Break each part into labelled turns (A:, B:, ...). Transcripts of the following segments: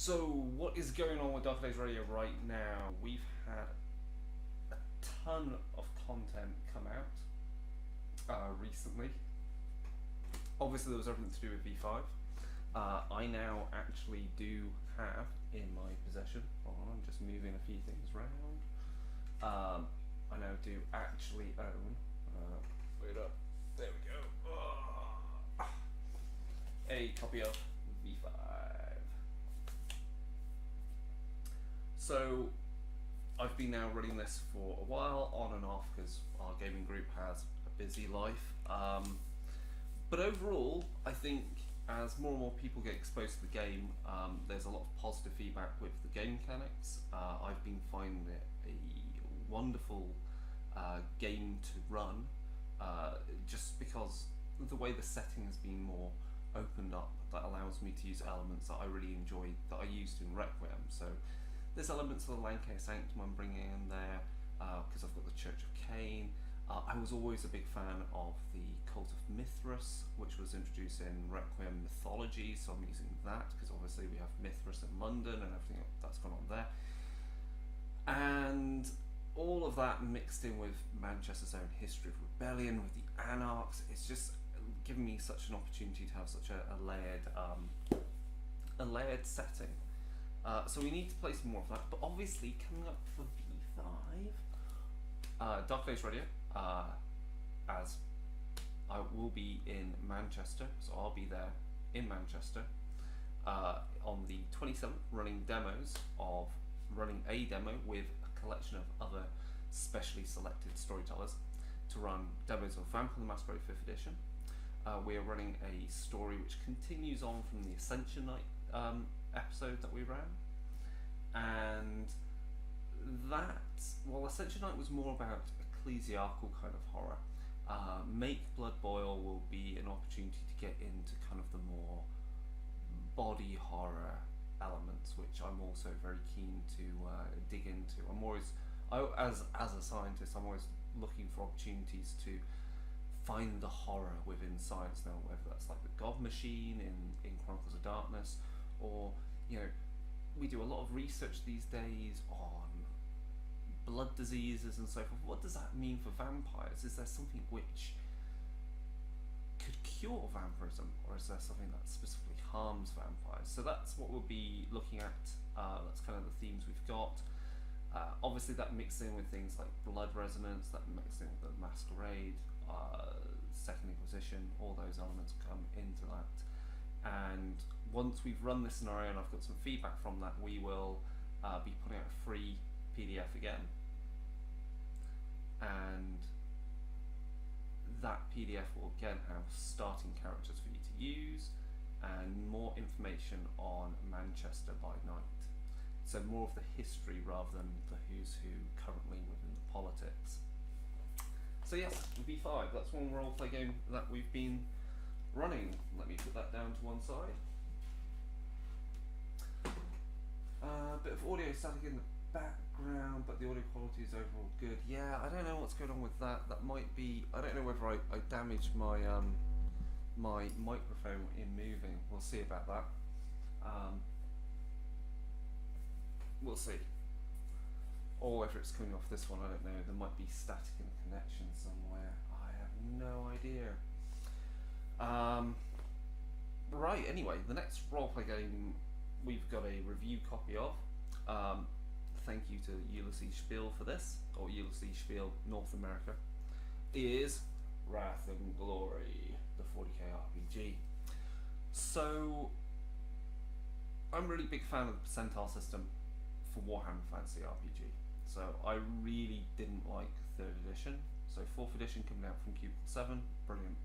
A: So, what is going on with Dark Days Radio right now? We've had a ton of content come out recently. Obviously, there was everything to do with V5. I now actually do have in my possession, hold on, I'm just moving a few things around. I now do actually own, wait up, there we go, a copy of V5. So I've been now running this for a while, on and off, because our gaming group has a busy life. But overall, I think as more and more people get exposed to the game, there's a lot of positive feedback with the game mechanics. I've been finding it a wonderful game to run, just because the way the setting has been more opened up, that allows me to use elements that I really enjoy, that I used in Requiem. So there's elements of the Lancashire Sanctum I'm bringing in there, because I've got the Church of Cain. I was always a big fan of the Cult of Mithras, which was introduced in Requiem mythology, so I'm using that, because obviously we have Mithras in London and everything that's gone on there. And all of that mixed in with Manchester's own history of rebellion, with the Anarchs, it's just given me such an opportunity to have such a layered setting. So we need to play some more of that, but obviously coming up for V5, Dark Days Radio, as I will be in Manchester, so I'll be there in Manchester on the 27th, running a demo with a collection of other specially selected storytellers to run demos of Vampire the Masquerade 5th edition. We are running a story which continues on from the Ascension night episode that we ran, and that, well, Ascension Night was more about ecclesiastical kind of horror. Make Blood Boil will be an opportunity to get into kind of the more body horror elements, which I'm also very keen to dig into. As a scientist, I'm always looking for opportunities to find the horror within science now, whether that's like the God Machine in Chronicles of Darkness, or, you know, we do a lot of research these days on blood diseases and so forth. What does that mean for vampires? Is there something which could cure vampirism, or is there something that specifically harms vampires? So that's what we'll be looking at. That's kind of the themes we've got. Obviously that mixed in with things like blood resonance, that mixed in with the Masquerade, Second Inquisition, all those elements come into that. And once we've run this scenario and I've got some feedback from that, we will be putting out a free PDF again. And that PDF will again have starting characters for you to use and more information on Manchester by night. So more of the history rather than the who's who currently within the politics. So yes, V5, that's one roleplay game that we've been running. Let me put that down to one side. A bit of audio static in the background, but the audio quality is overall good. Yeah, I don't know what's going on with that. That might be, I don't know whether I damaged my my microphone in moving. We'll see about that. We'll see. Or whether it's coming off this one, I don't know. There might be static in the connection somewhere. I have no idea. Right, anyway, the next roleplay game we've got a review copy of. Thank you to Ulysses Spiel for this, or Ulysses Spiel North America, is Wrath and Glory, the 40k RPG. So, I'm a really big fan of the percentile system for Warhammer Fantasy RPG. So I really didn't like 3rd edition. So 4th edition coming out from Cubicle 7, brilliant.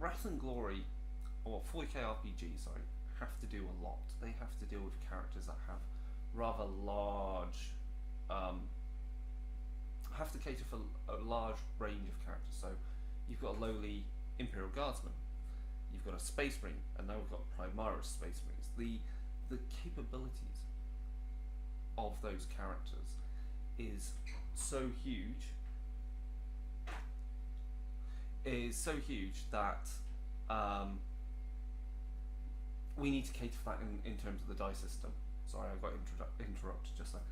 A: Wrath and Glory, or 40k RPG, sorry, have to do a lot. They have to deal with characters that have rather large, have to cater for a large range of characters. So you've got a lowly Imperial Guardsman, you've got a Space Marine, and now we've got Primaris Space Marines. The capabilities of those characters is so huge that we need to cater for that in terms of the die system. Sorry, I got interrupted just there.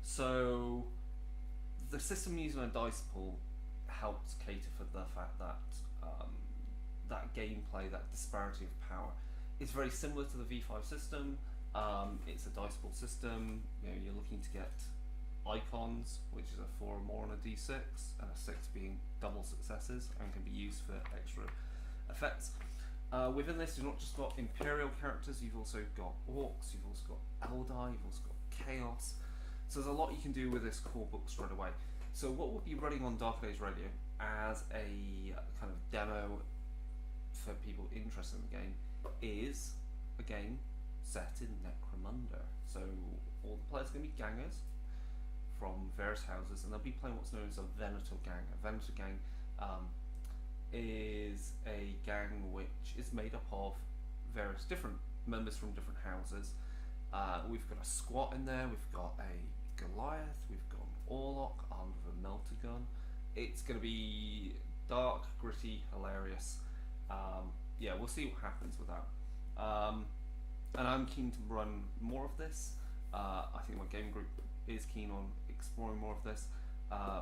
A: So the system using a dice pool helps cater for the fact that that gameplay, that disparity of power, is very similar to the V5 system. It's a dice pool system. You know, you're looking to get icons, which is a 4 or more on a D6, and a 6 being double successes and can be used for extra effects. Within this, you've not just got Imperial characters, you've also got Orcs, you've also got Eldar, you've also got Chaos. So there's a lot you can do with this core book straight away. So what we'll be running on Dark Age Radio as a kind of demo for people interested in the game is a game set in Necromunda. So all the players are going to be gangers from various houses, and they'll be playing what's known as a Venator gang. A Venator gang is a gang which is made up of various different members from different houses. We've got a squat in there, we've got a Goliath, we've got an Orlok armed with a melter gun. It's going to be dark, gritty, hilarious. Yeah, we'll see what happens with that. And I'm keen to run more of this. I think my game group is keen on exploring more of this.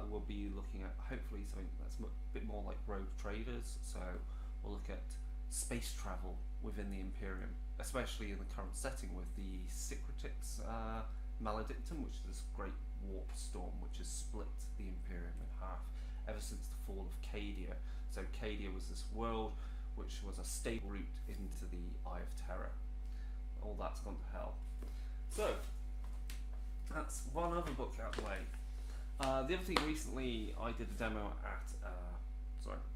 A: We'll be looking at hopefully something that's a bit more like Rogue Traders. So we'll look at space travel within the Imperium, especially in the current setting with the Secretix Maledictum, which is this great warp storm which has split the Imperium in half ever since the fall of Cadia. So Cadia was this world which was a stable route into the Eye of Terror. All that's gone to hell. So that's one other book out of the way. The other thing, recently I did a demo at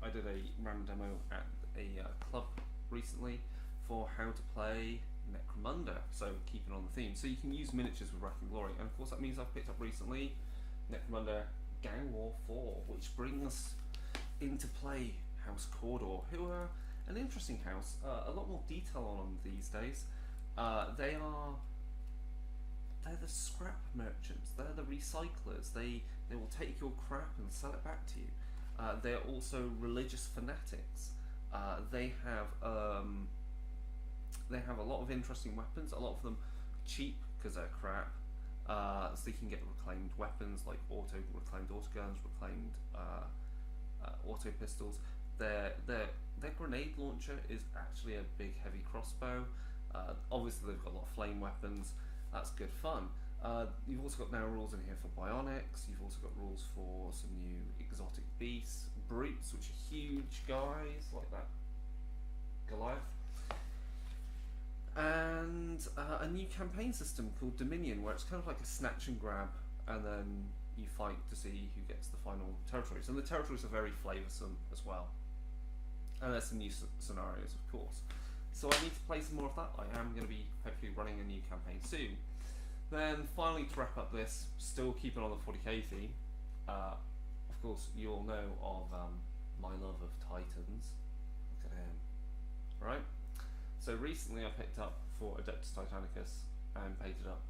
A: I did a random demo at a club recently for how to play Necromunda, so keeping on the theme. So you can use miniatures with Wrath and Glory, and of course that means I've picked up recently Necromunda Gang War 4, which brings into play House Cawdor, who are an interesting house. A lot more detail on them these days. They're the scrap merchants, they're the recyclers. They will take your crap and sell it back to you. They're also religious fanatics. They have a lot of interesting weapons, a lot of them cheap because they're crap. So you can get reclaimed weapons like reclaimed autoguns, reclaimed auto pistols. Their grenade launcher is actually a big heavy crossbow. Obviously they've got a lot of flame weapons. That's good fun. You've also got now rules in here for bionics. You've also got rules for some new exotic beasts, brutes, which are huge guys like that Goliath, and a new campaign system called Dominion, where it's kind of like a snatch and grab, and then you fight to see who gets the final territories. And the territories are very flavoursome as well. And there's some new scenarios, of course. So I need to play some more of that. I am going to be hopefully running a new campaign soon. Then finally, to wrap up this, still keeping on the 40k theme, of course you all know of my love of Titans. Look at him. Right? So recently I picked up for Adeptus Titanicus and painted up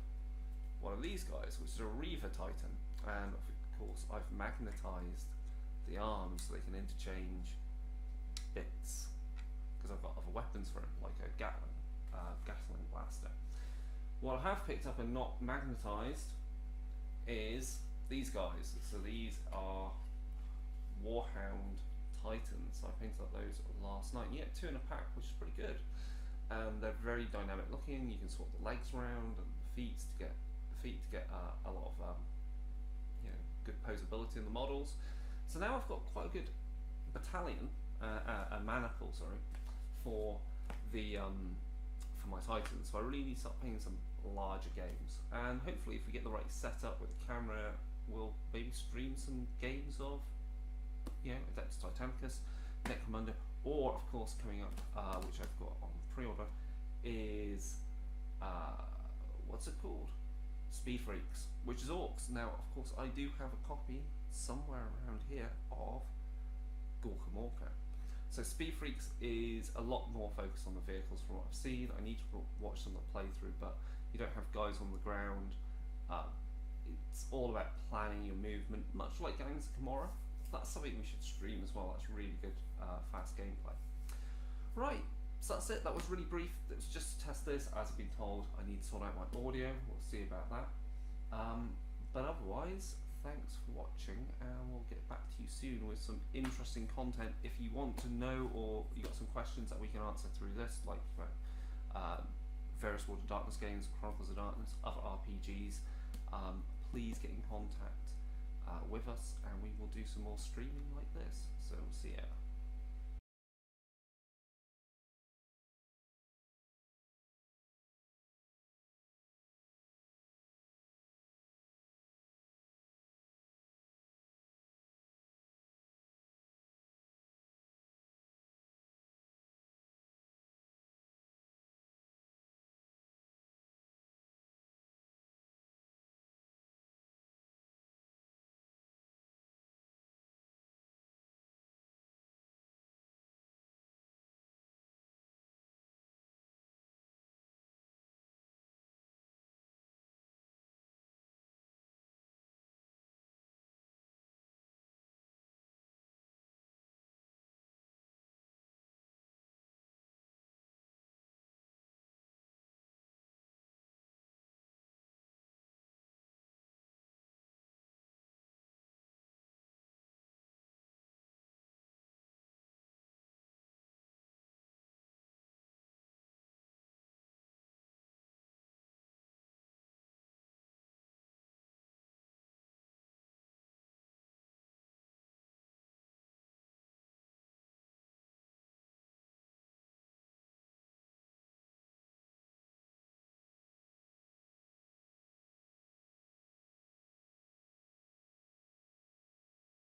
A: one of these guys, which is a Reaver Titan. And of course I've magnetised the arms so they can interchange bits, because I've got other weapons for him, like a Gatling blaster. What I have picked up and not magnetised is these guys. So these are Warhound Titans. I painted up those last night. You get 2 in a pack, which is pretty good. And they're very dynamic looking. You can swap the legs around and the feet to get a lot of good posability in the models. So now I've got quite a good battalion, a manacle, sorry, for the for my Titans. So I really need to start playing some larger games, and hopefully if we get the right setup with the camera, we'll maybe stream some games of Adeptus Titanicus, Necromunda, or of course coming up, which I've got on pre-order, is what's it called? Speed Freaks, which is Orcs. Now of course I do have a copy somewhere around here of Gorka Morka. So Speed Freaks is a lot more focused on the vehicles from what I've seen. I need to watch some of the playthrough, but you don't have guys on the ground. It's all about planning your movement, much like Gangs of Gamorra. That's something we should stream as well. That's really good, fast gameplay. Right, So that's it. That was really brief. It was just to test this. As I've been told, I need to sort out my audio. We'll see about that. But otherwise, thanks for watching, and we'll get back to you soon with some interesting content. If you want to know, or you got some questions that we can answer through this, like various World of Darkness games, Chronicles of Darkness, other RPGs, please get in contact with us, and we will do some more streaming like this. So see ya.